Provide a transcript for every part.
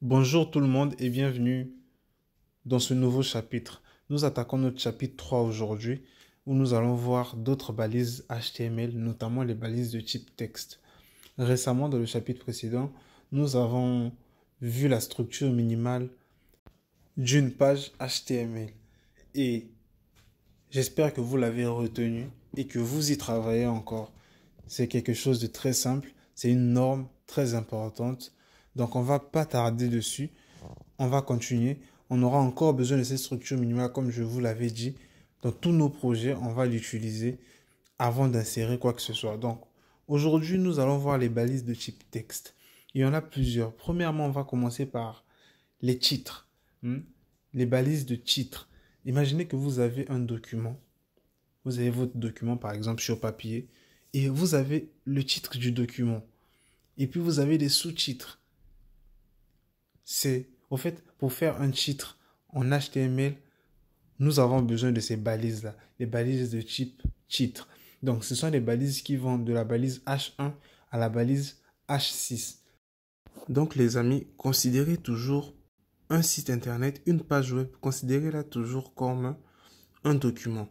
Bonjour tout le monde et bienvenue dans ce nouveau chapitre. Nous attaquons notre chapitre 3 aujourd'hui où nous allons voir d'autres balises HTML, notamment les balises de type texte. Récemment, dans le chapitre précédent, nous avons vu la structure minimale d'une page HTML et j'espère que vous l'avez retenu et que vous y travaillez encore. C'est quelque chose de très simple, c'est une norme très importante. Donc on va pas tarder dessus. On va continuer. On aura encore besoin de cette structure minimale, comme je vous l'avais dit. Dans tous nos projets, on va l'utiliser avant d'insérer quoi que ce soit. Donc, aujourd'hui, nous allons voir les balises de type texte. Il y en a plusieurs. Premièrement, on va commencer par les titres. Les balises de titres. Imaginez que vous avez un document. Vous avez votre document, par exemple, sur papier. Et vous avez le titre du document. Et puis, vous avez des sous-titres. Au fait, pour faire un titre en HTML, nous avons besoin de ces balises-là, les balises de type titre. Donc, ce sont les balises qui vont de la balise H1 à la balise H6. Donc, les amis, considérez toujours un site internet, une page web, considérez-la toujours comme un document.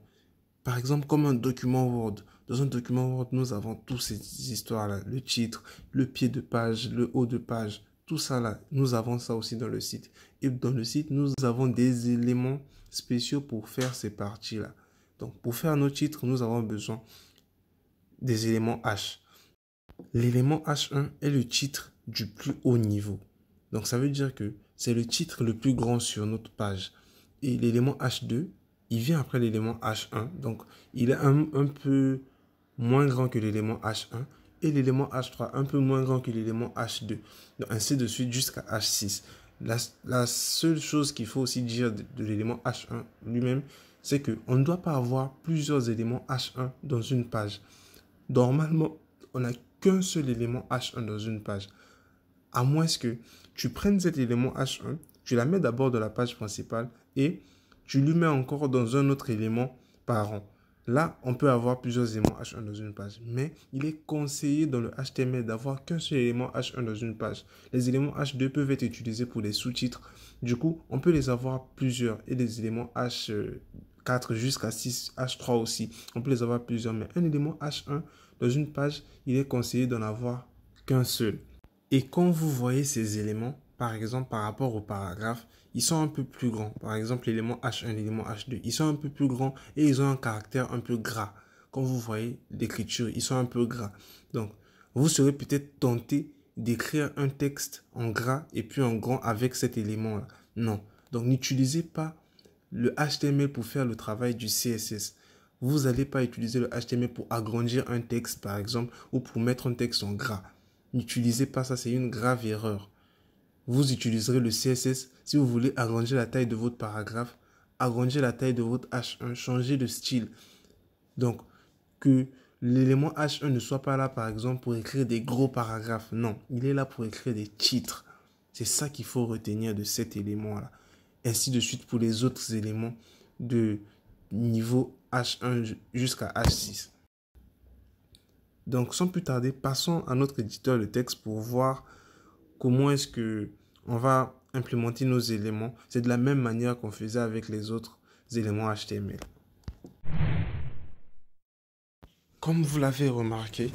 Par exemple, comme un document Word. Dans un document Word, nous avons toutes ces histoires-là. Le titre, le pied de page, le haut de page. Tout ça là, nous avons ça aussi dans le site. Et dans le site, nous avons des éléments spéciaux pour faire ces parties-là. Donc, pour faire nos titres, nous avons besoin des éléments H. L'élément H1 est le titre du plus haut niveau. Donc, ça veut dire que c'est le titre le plus grand sur notre page. Et l'élément H2, il vient après l'élément H1. Donc, il est un peu moins grand que l'élément H1. Et l'élément H3 un peu moins grand que l'élément H2. Donc, ainsi de suite jusqu'à H6. La seule chose qu'il faut aussi dire de l'élément H1 lui-même, c'est qu'on ne doit pas avoir plusieurs éléments H1 dans une page. Normalement, on n'a qu'un seul élément H1 dans une page. À moins que tu prennes cet élément H1, tu la mets d'abord dans la page principale et tu lui mets encore dans un autre élément par rang. Là, on peut avoir plusieurs éléments H1 dans une page, mais il est conseillé dans le HTML d'avoir qu'un seul élément H1 dans une page. Les éléments H2 peuvent être utilisés pour les sous-titres. Du coup, on peut les avoir plusieurs et les éléments H4 jusqu'à 6, H3 aussi. On peut les avoir plusieurs, mais un élément H1 dans une page, il est conseillé d'en avoir qu'un seul. Et quand vous voyez ces éléments, par exemple par rapport au paragraphe, ils sont un peu plus grands. Par exemple, l'élément H1, l'élément H2, ils sont un peu plus grands et ils ont un caractère un peu gras. Quand vous voyez l'écriture, ils sont un peu gras. Donc, vous serez peut-être tenté d'écrire un texte en gras et puis en grand avec cet élément-là. Non. Donc, n'utilisez pas le HTML pour faire le travail du CSS. Vous n'allez pas utiliser le HTML pour agrandir un texte, par exemple, ou pour mettre un texte en gras. N'utilisez pas ça, c'est une grave erreur. Vous utiliserez le CSS si vous voulez agrandir la taille de votre paragraphe, agrandir la taille de votre H1, changer de style. Donc, que l'élément H1 ne soit pas là, par exemple, pour écrire des gros paragraphes. Non, il est là pour écrire des titres. C'est ça qu'il faut retenir de cet élément-là. Ainsi de suite pour les autres éléments de niveau H1 jusqu'à H6. Donc, sans plus tarder, passons à notre éditeur de texte pour voir comment est-ce que on va implémenter nos éléments. C'est de la même manière qu'on faisait avec les autres éléments HTML. Comme vous l'avez remarqué,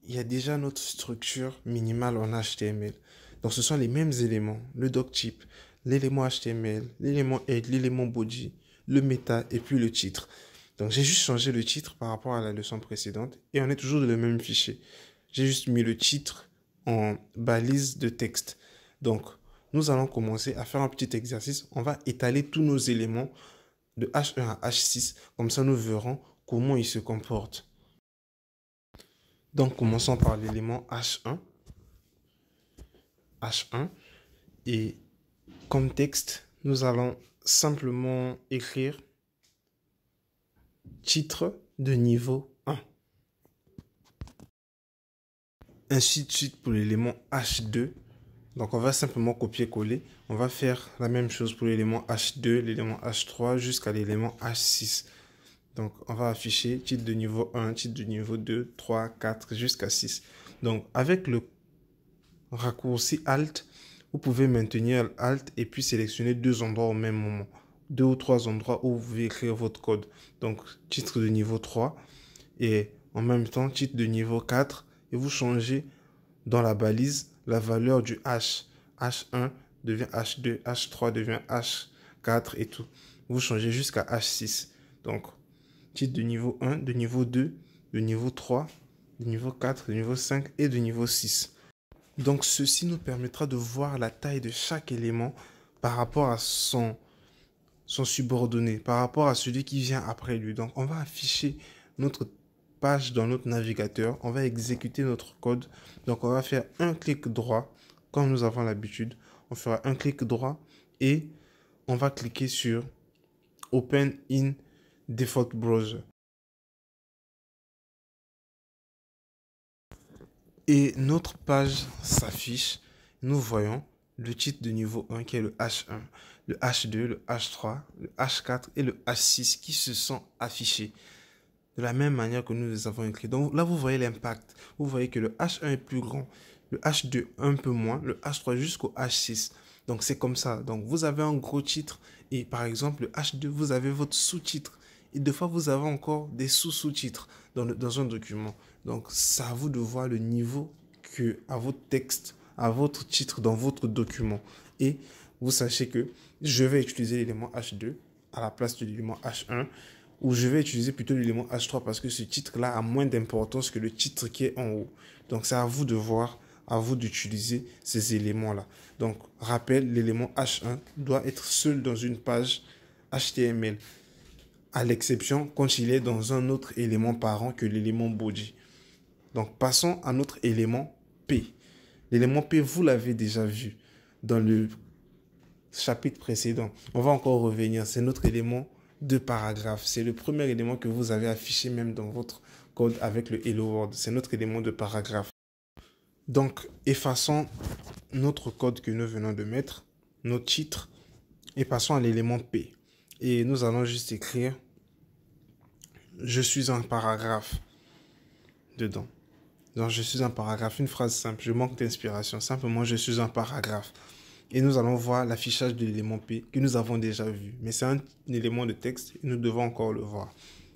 il y a déjà notre structure minimale en HTML. Donc, ce sont les mêmes éléments, le doctype, l'élément HTML, l'élément head, l'élément body, le meta et puis le titre. Donc, j'ai juste changé le titre par rapport à la leçon précédente et on est toujours dans le même fichier. J'ai juste mis le titre en balise de texte. Donc, nous allons commencer à faire un petit exercice. On va étaler tous nos éléments de H1 à H6. Comme ça, nous verrons comment ils se comportent. Donc, commençons par l'élément H1. H1. Et comme texte, nous allons simplement écrire titre de niveau 1. Ainsi de suite pour l'élément H2. Donc, on va simplement copier-coller. On va faire la même chose pour l'élément H2, l'élément H3 jusqu'à l'élément H6. Donc, on va afficher titre de niveau 1, titre de niveau 2, 3, 4 jusqu'à 6. Donc, avec le raccourci Alt, vous pouvez maintenir Alt et puis sélectionner deux endroits au même moment. Deux ou trois endroits où vous pouvez écrire votre code. Donc, titre de niveau 3 et en même temps, titre de niveau 4. Et vous changez dans la balise la valeur du H. H1 devient H2, H3 devient H4 et tout. Vous changez jusqu'à H6. Donc, titre de niveau 1, de niveau 2, de niveau 3, de niveau 4, de niveau 5 et de niveau 6. Donc, ceci nous permettra de voir la taille de chaque élément par rapport à son subordonné, par rapport à celui qui vient après lui. Donc, on va afficher notre page dans notre navigateur. On va exécuter notre code. Donc, on va faire un clic droit, comme nous avons l'habitude. On fera un clic droit et on va cliquer sur Open in Default Browser. Et notre page s'affiche. Nous voyons le titre de niveau 1 qui est le H1, le H2, le H3, le H4 et le H6 qui se sont affichés de la même manière que nous les avons écrits. Donc là, vous voyez l'impact. Vous voyez que le H1 est plus grand, le H2 un peu moins, le H3 jusqu'au H6. Donc c'est comme ça. Donc vous avez un gros titre et par exemple le H2, vous avez votre sous-titre. Et des fois, vous avez encore des sous-sous-titres dans un document. Donc c'est à vous de voir le niveau que à votre texte, à votre titre dans votre document. Et vous sachez que je vais utiliser l'élément H2 à la place de l'élément H1 ou je vais utiliser plutôt l'élément H3 parce que ce titre-là a moins d'importance que le titre qui est en haut. Donc c'est à vous de voir, à vous d'utiliser ces éléments-là. Donc rappel, l'élément H1 doit être seul dans une page HTML, à l'exception quand il est dans un autre élément parent que l'élément body. Donc passons à notre élément P. L'élément P, vous l'avez déjà vu dans le chapitre précédent. On va encore revenir, c'est notre élément de paragraphe. C'est le premier élément que vous avez affiché même dans votre code avec le Hello World. C'est notre élément de paragraphe. Donc, effaçons notre code que nous venons de mettre, notre titre, et passons à l'élément P. Et nous allons juste écrire « Je suis un paragraphe » dedans. Donc, je suis un paragraphe, une phrase simple. Je manque d'inspiration. Simplement, je suis un paragraphe. Et nous allons voir l'affichage de l'élément P que nous avons déjà vu. Mais c'est un élément de texte et nous devons encore le voir.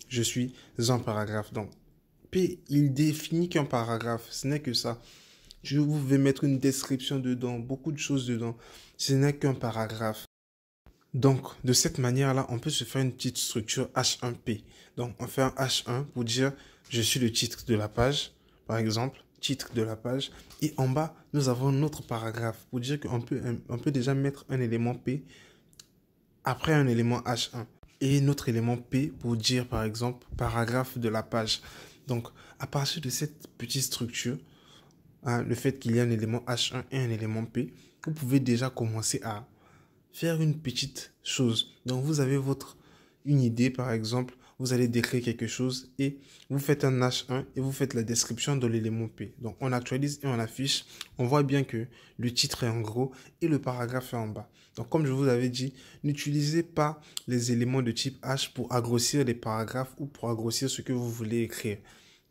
Je suis un paragraphe. Donc, P, il définit qu'un paragraphe. Ce n'est que ça. Je vais mettre une description dedans, beaucoup de choses dedans. Ce n'est qu'un paragraphe. Donc, de cette manière-là, on peut se faire une petite structure H1P. Donc, on fait un H1 pour dire je suis le titre de la page, par exemple, titre de la page. Et en bas, nous avons notre paragraphe pour dire qu'on peut déjà mettre un élément P après un élément H1. Et notre élément P pour dire, par exemple, paragraphe de la page. Donc, à partir de cette petite structure, le fait qu'il y ait un élément H1 et un élément P, vous pouvez déjà commencer à faire une petite chose. Donc, vous avez une idée, par exemple, vous allez décrire quelque chose et vous faites un H1 et vous faites la description de l'élément P. Donc, on actualise et on affiche. On voit bien que le titre est en gros et le paragraphe est en bas. Donc, comme je vous avais dit, n'utilisez pas les éléments de type H pour agrossir les paragraphes ou pour agrossir ce que vous voulez écrire.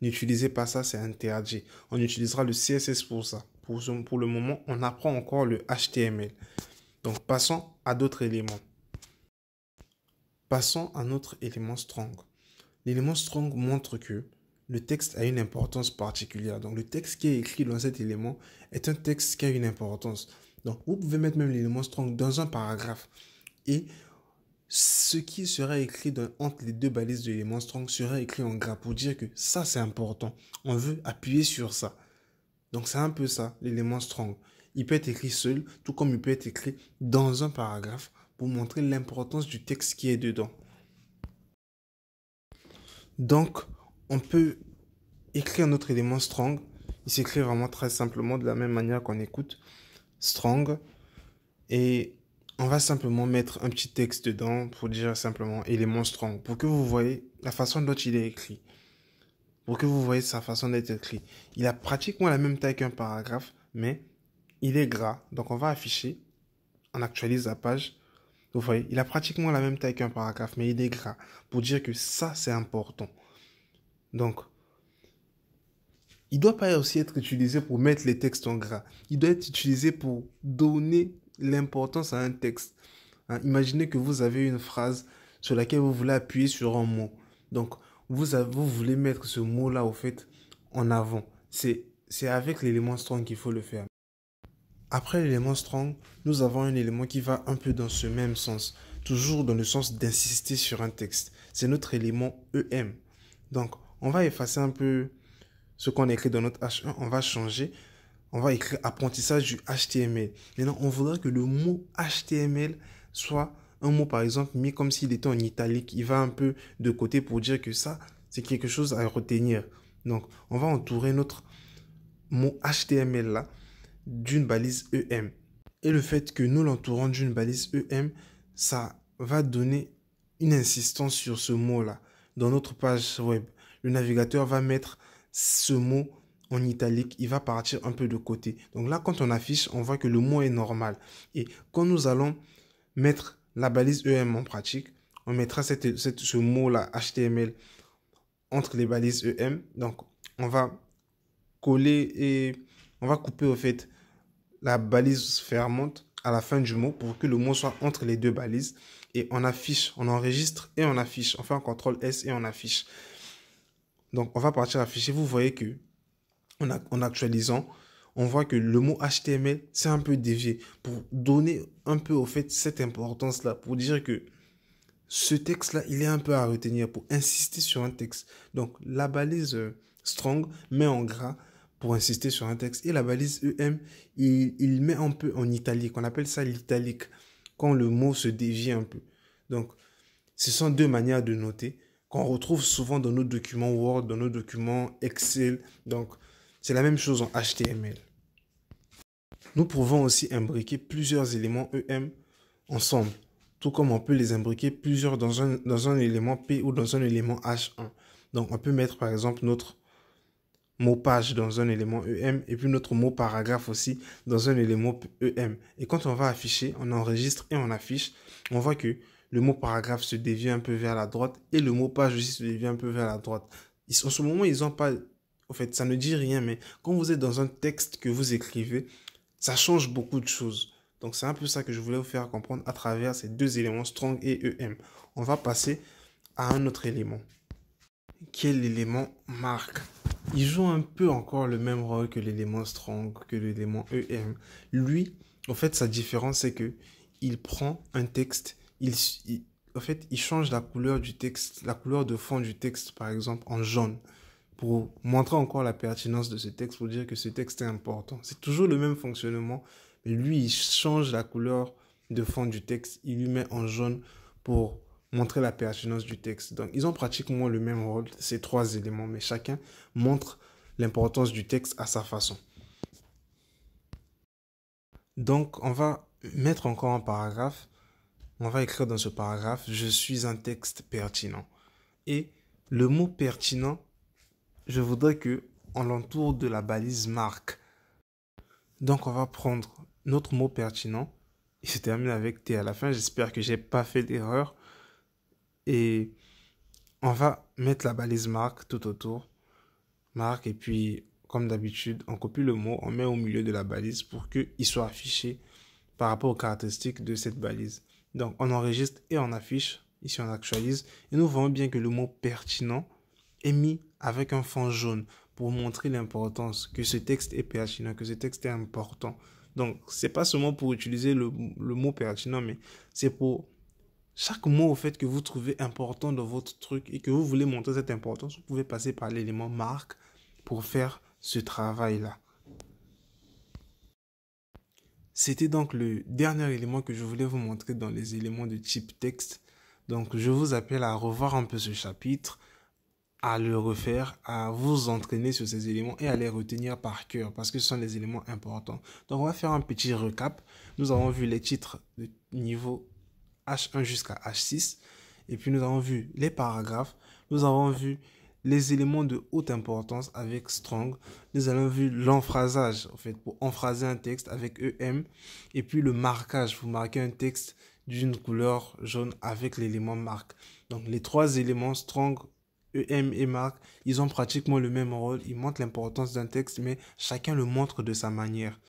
N'utilisez pas ça, c'est interdit. On utilisera le CSS pour ça. Pour le moment, on apprend encore le HTML. Donc, passons à d'autres éléments. Passons à notre élément strong. L'élément strong montre que le texte a une importance particulière. Donc, le texte qui est écrit dans cet élément est un texte qui a une importance. Donc, vous pouvez mettre même l'élément strong dans un paragraphe. Et ce qui sera écrit entre les deux balises de l'élément strong sera écrit en gras pour dire que ça, c'est important. On veut appuyer sur ça. Donc, c'est un peu ça, l'élément strong. Il peut être écrit seul, tout comme il peut être écrit dans un paragraphe pour montrer l'importance du texte qui est dedans. Donc, on peut écrire notre élément strong. Il s'écrit vraiment très simplement de la même manière qu'on écoute strong. Et on va simplement mettre un petit texte dedans pour dire simplement élément strong. Pour que vous voyez la façon dont il est écrit. Pour que vous voyez sa façon d'être écrit. Il a pratiquement la même taille qu'un paragraphe, mais il est gras. Donc, on va afficher. On actualise la page. Vous voyez, il a pratiquement la même taille qu'un paragraphe, mais il est gras. Pour dire que ça, c'est important. Donc, il ne doit pas aussi être utilisé pour mettre les textes en gras. Il doit être utilisé pour donner l'importance à un texte. Hein, imaginez que vous avez une phrase sur laquelle vous voulez appuyer sur un mot. Donc, vous voulez mettre ce mot-là, au fait, en avant. C'est avec l'élément strong qu'il faut le faire. Après l'élément strong, nous avons un élément qui va un peu dans ce même sens. Toujours dans le sens d'insister sur un texte. C'est notre élément EM. Donc, on va effacer un peu ce qu'on a écrit dans notre H1. On va changer. On va écrire apprentissage du HTML. Maintenant, on voudrait que le mot HTML soit un mot, par exemple, mis comme s'il était en italique. Il va un peu de côté pour dire que ça, c'est quelque chose à retenir. Donc, on va entourer notre mot HTML là d'une balise EM. Et le fait que nous l'entourons d'une balise EM, ça va donner une insistance sur ce mot-là. Dans notre page web, le navigateur va mettre ce mot en italique, il va partir un peu de côté. Donc là, quand on affiche, on voit que le mot est normal. Et quand nous allons mettre la balise EM en pratique, on mettra ce mot-là, HTML, entre les balises EM. Donc, on va coller et on va couper au fait la balise fermante à la fin du mot pour que le mot soit entre les deux balises. Et on affiche, on enregistre et on affiche. On fait un CTRL S et on affiche. Donc, on va partir afficher. Vous voyez que en actualisant, on voit que le mot HTML, c'est un peu dévié pour donner un peu au fait cette importance-là, pour dire que ce texte-là, il est un peu à retenir, pour insister sur un texte. Donc, la balise strong met en gras pour insister sur un texte. Et la balise EM, il met un peu en italique. On appelle ça l'italique, quand le mot se dévie un peu. Donc, ce sont deux manières de noter qu'on retrouve souvent dans nos documents Word, dans nos documents Excel. Donc, c'est la même chose en HTML. Nous pouvons aussi imbriquer plusieurs éléments EM ensemble, tout comme on peut les imbriquer plusieurs dans un élément P ou dans un élément H1. Donc, on peut mettre par exemple notre mot page dans un élément EM et puis notre mot paragraphe aussi dans un élément EM. Et quand on va afficher, on enregistre et on affiche, on voit que le mot paragraphe se dévie un peu vers la droite et le mot page aussi se dévie un peu vers la droite. En ce moment, ils n'ont pas... En fait, ça ne dit rien, mais quand vous êtes dans un texte que vous écrivez, ça change beaucoup de choses. Donc, c'est un peu ça que je voulais vous faire comprendre à travers ces deux éléments, strong et EM. On va passer à un autre élément, qui est l'élément marque. Il joue un peu encore le même rôle que l'élément strong, que l'élément EM. Lui, en fait, sa différence, c'est que il prend un texte, en fait, il change la couleur du texte, la couleur de fond du texte, par exemple, en jaune, pour montrer encore la pertinence de ce texte, pour dire que ce texte est important. C'est toujours le même fonctionnement, mais lui, il change la couleur de fond du texte, il lui met en jaune pour montrer la pertinence du texte. Donc, ils ont pratiquement le même rôle, ces trois éléments, mais chacun montre l'importance du texte à sa façon. Donc, on va mettre encore un paragraphe. On va écrire dans ce paragraphe, je suis un texte pertinent. Et le mot pertinent, je voudrais que on l'entoure de la balise marque. Donc, on va prendre notre mot pertinent. Il se termine avec T à la fin. J'espère que j'ai pas fait d'erreur. Et on va mettre la balise marque tout autour. Marque, et puis, comme d'habitude, on copie le mot, on met au milieu de la balise pour qu'il soit affiché par rapport aux caractéristiques de cette balise. Donc, on enregistre et on affiche. Ici, on actualise. Et nous voyons bien que le mot pertinent est mis avec un fond jaune pour montrer l'importance, que ce texte est pertinent, que ce texte est important. Donc, c'est pas seulement pour utiliser le mot pertinent, mais c'est pour chaque mot au fait que vous trouvez important dans votre truc et que vous voulez montrer cette importance, vous pouvez passer par l'élément marque pour faire ce travail-là. C'était donc le dernier élément que je voulais vous montrer dans les éléments de type texte. Donc, je vous appelle à revoir un peu ce chapitre, à le refaire, à vous entraîner sur ces éléments et à les retenir par cœur parce que ce sont les éléments importants. Donc, on va faire un petit recap. Nous avons vu les titres de niveau H1 jusqu'à H6 et puis nous avons vu les paragraphes. Nous avons vu les éléments de haute importance avec strong. Nous avons vu l'emphrasage, en fait, pour emphraser un texte avec EM. Et puis le marquage, pour marquer un texte d'une couleur jaune avec l'élément marque. Donc les trois éléments strong, EM et Marc, ils ont pratiquement le même rôle. Ils montrent l'importance d'un texte, mais chacun le montre de sa manière.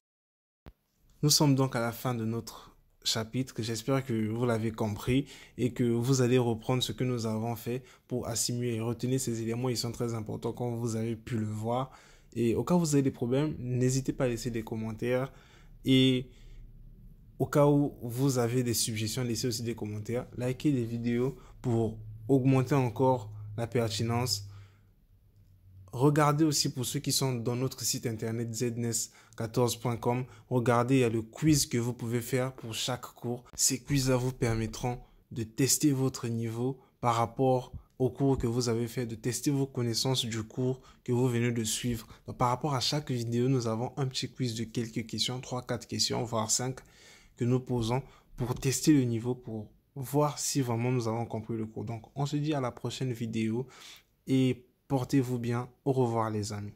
Nous sommes donc à la fin de notre chapitre. J'espère que vous l'avez compris et que vous allez reprendre ce que nous avons fait pour assimiler et retenir ces éléments. Ils sont très importants comme vous avez pu le voir. Et au cas où vous avez des problèmes, n'hésitez pas à laisser des commentaires. Et au cas où vous avez des suggestions, laissez aussi des commentaires. Likez les vidéos pour augmenter encore la pertinence. Regardez aussi pour ceux qui sont dans notre site internet znes14.com. Regardez, il y a le quiz que vous pouvez faire pour chaque cours. Ces quiz-là vous permettront de tester votre niveau par rapport au cours que vous avez fait, de tester vos connaissances du cours que vous venez de suivre. Donc, par rapport à chaque vidéo, nous avons un petit quiz de quelques questions, 3-4 questions, voire 5 que nous posons pour tester le niveau, pour voir si vraiment nous avons compris le cours. Donc, on se dit à la prochaine vidéo et portez-vous bien. Au revoir les amis.